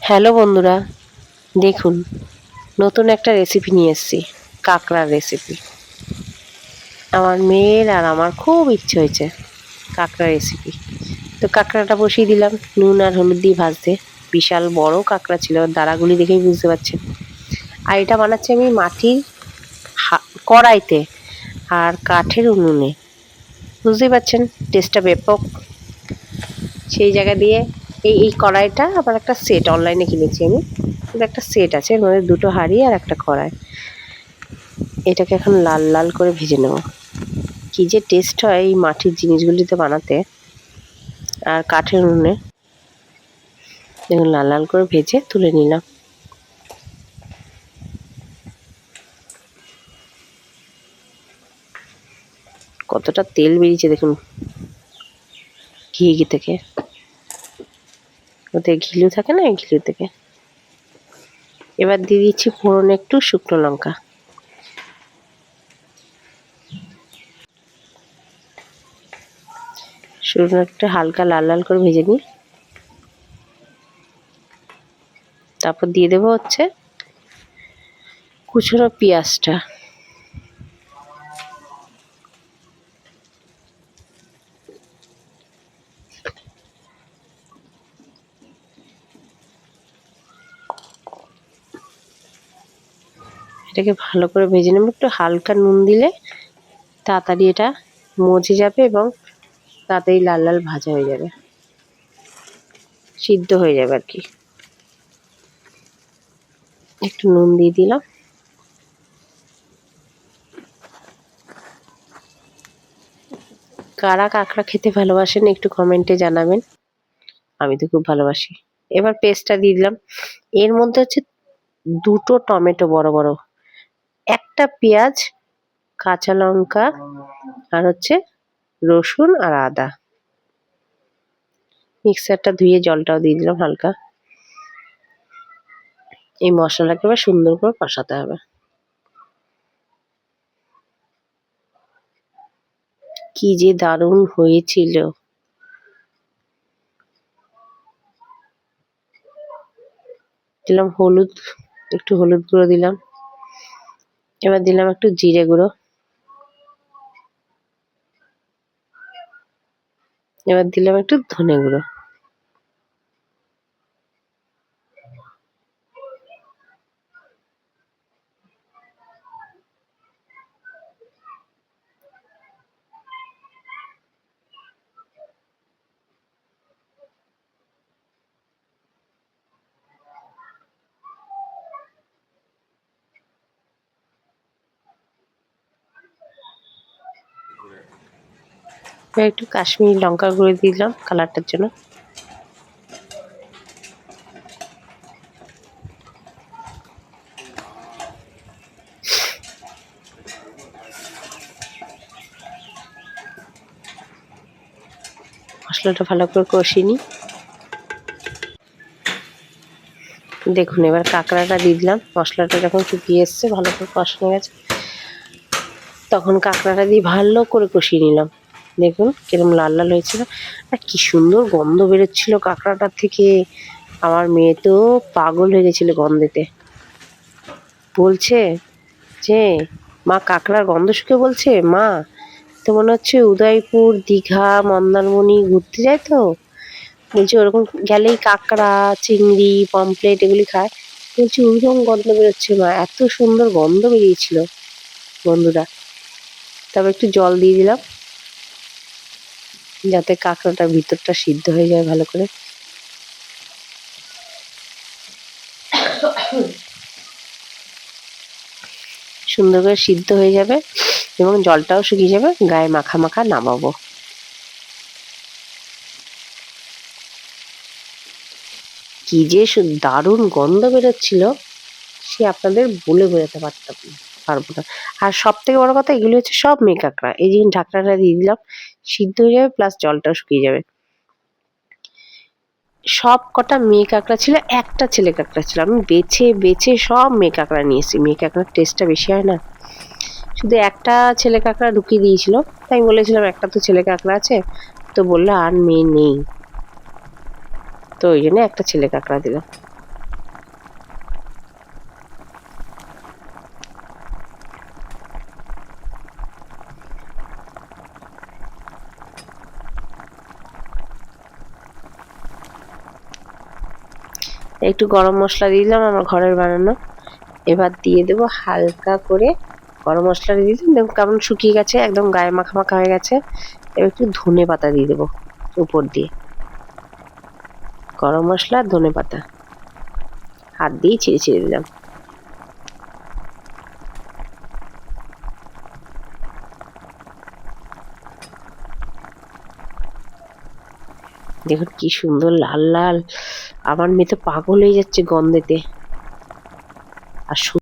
Hello বন্ধুরা, দেখুন নতুন একটা রেসিপি নিয়ে এসেছি, কাঁকড়ার রেসিপি। আমার মেয়ের আর আমার খুব ইচ্ছে হয়েছে কাঁকড়া রেসিপি। তো কাঁকড়াটা বসিয়ে দিলাম নুন আর হলুদ দিয়ে ভাজতে। বিশাল বড় কাঁকড়া ছিল, দাঁড়াগুলি দেখেই বুঝতে পারছেন। আর এটা বানাচ্ছি আমি মাটির কড়াইতে আর কাঠের উনুনে। বুঝতেই পারছেন টেস্টটা ব্যাপক। সেই জায়গা দিয়ে এই কড়াইটা আবার একটা সেট অনলাইনে কিনেছি আমি। এটা একটা সেট আছে, এর মধ্যে দুটো হাঁড়ি আর একটা কড়াই। এটাকে এখন লাল লাল করে ভেজে নেব। কি যে টেস্ট হয় এই মাটির জিনিসগুলিতে বানাতে আর কাঠের উনুনে। দেখুন লাল লাল করে ভেজে তুলে নিলাম। কতটা তেল বেরিয়েছে দেখুন ঘি থেকে। ওতে ঘিলু থাকে না, ঘিলু থেকে। এবার দিয়ে দিচ্ছি ফোড়নে একটু শুকনো লঙ্কা। শুকনো একটা হালকা লাল লাল করে ভেজে নিই। তারপর দিয়ে দেবো হচ্ছে কুচনো পেঁয়াজটা। এটাকে ভালো করে ভেজে নেব। একটু হালকা নুন দিলে তাড়াতাড়ি এটা মজে যাবে এবং তাড়াতাড়ি লাল লাল ভাজা হয়ে যাবে, সিদ্ধ হয়ে যাবে আর কি। একটু নুন দিয়ে দিলাম। কারা কাঁকড়া খেতে ভালোবাসেন একটু কমেন্টে জানাবেন। আমি তো খুব ভালোবাসি। এবার পেস্টটা দিয়ে দিলাম। এর মধ্যে হচ্ছে দুটো টমেটো বড় বড়, একটা পেঁয়াজ, কাঁচা লঙ্কা আর হচ্ছে রসুন আর আদা। মিক্সারটা ধুয়ে জলটাও দিয়ে দিলাম হালকা। এই মশলাটাকে এবার সুন্দর করে কষাতে হবে। কি যে দারুণ হয়েছিল। দিলাম হলুদ, একটু হলুদ গুঁড়ো দিলাম। এবার দিলাম একটু জিরে গুঁড়ো। এবার দিলাম একটু ধনে গুঁড়ো। এবার একটু কাশ্মীরি লঙ্কা গুঁড়ো দিলাম কালারটার জন্য। মশলাটা ভালো করে কষিয়ে নিই। দেখুন এবার কাঁকড়াটা দিয়ে দিলাম। মশলাটা যখন শুকিয়ে এসছে, ভালো করে কষানো গেছে, তখন কাঁকড়াটা দিয়ে ভালো করে কষিয়ে নিলাম। দেখুন কিরকম লাল লাল হয়েছিল আর কি সুন্দর গন্ধ বেরোচ্ছিল কাঁকড়াটার থেকে। আমার মেয়ে তো পাগল হয়ে গেছিল গন্ধেতে। বলছে যে মা কাঁকড়ার গন্ধ শুকে বলছে মা তো মনে হচ্ছে উদয়পুর, দীঘা, মন্দারমণি ঘুরতে যায় তো। বলছি ওরকম গেলেই কাঁকড়া, চিংড়ি, পমফ্লেট এগুলি খায়। বলছি ওইরকম গন্ধ বেরোচ্ছে মা, এত সুন্দর গন্ধ বেরিয়েছিল বন্ধুরা। তারপর একটু জল দিয়ে দিলাম যাতে কাঁকড়াটার ভিতরটা সিদ্ধ হয়ে যায় ভালো করে। সুন্দর করে সিদ্ধ হয়ে যাবে এবং জলটাও শুকিয়ে যাবে, গায়ে মাখা মাখা নামাবো। কি যে দারুণ গন্ধ বেরোচ্ছিল, সে আপনাদের বলে বোঝাতে পারবো না। আর সব থেকে বড় কথা, এগুলি হচ্ছে সব মেয়ে কাঁকড়া। এই যে ঢাকনাটা দিয়ে দিলাম, সিদ্ধ হয়ে যাবে প্লাস জলটাও শুকিয়ে যাবে। সব কটা মেয়ে কাঁকড়া ছিল, একটা ছেলে কাঁকড়া ছিল। আমি বেছে বেছে সব মেয়ে কাঁকড়া নিয়ে এসেছি। মেয়ে কাঁকড়ার টেস্টটা বেশি হয় না। শুধু একটা ছেলে কাঁকড়া ঢুকিয়ে দিয়েছিল, তাই আমি বলেছিলাম একটা তো ছেলে কাঁকড়া আছে। তো বললো আর মেয়ে নেই, তো ওই জন্য একটা ছেলে কাঁকড়া দিলাম। একটু গরম মশলা দিয়ে দিলাম আমার ঘরের বানানো। এবার দিয়ে দেবো হালকা করে গরম মশলা দিয়ে দিলাম, দেখুন কেমন শুকিয়ে গেছে, একদম গায়ে মাখা মাখা হয়ে গেছে। এবার একটু ধনে পাতা দিয়ে দেবো উপর দিয়ে, গরম মশলা আর ধনে পাতা হাত দিয়ে ছিঁড়ে ছিঁড়ে দিলাম। দেখুন কি সুন্দর লাল লাল, আমার মেয়ে তো পাগল হয়ে যাচ্ছে গন্ধেতে। আর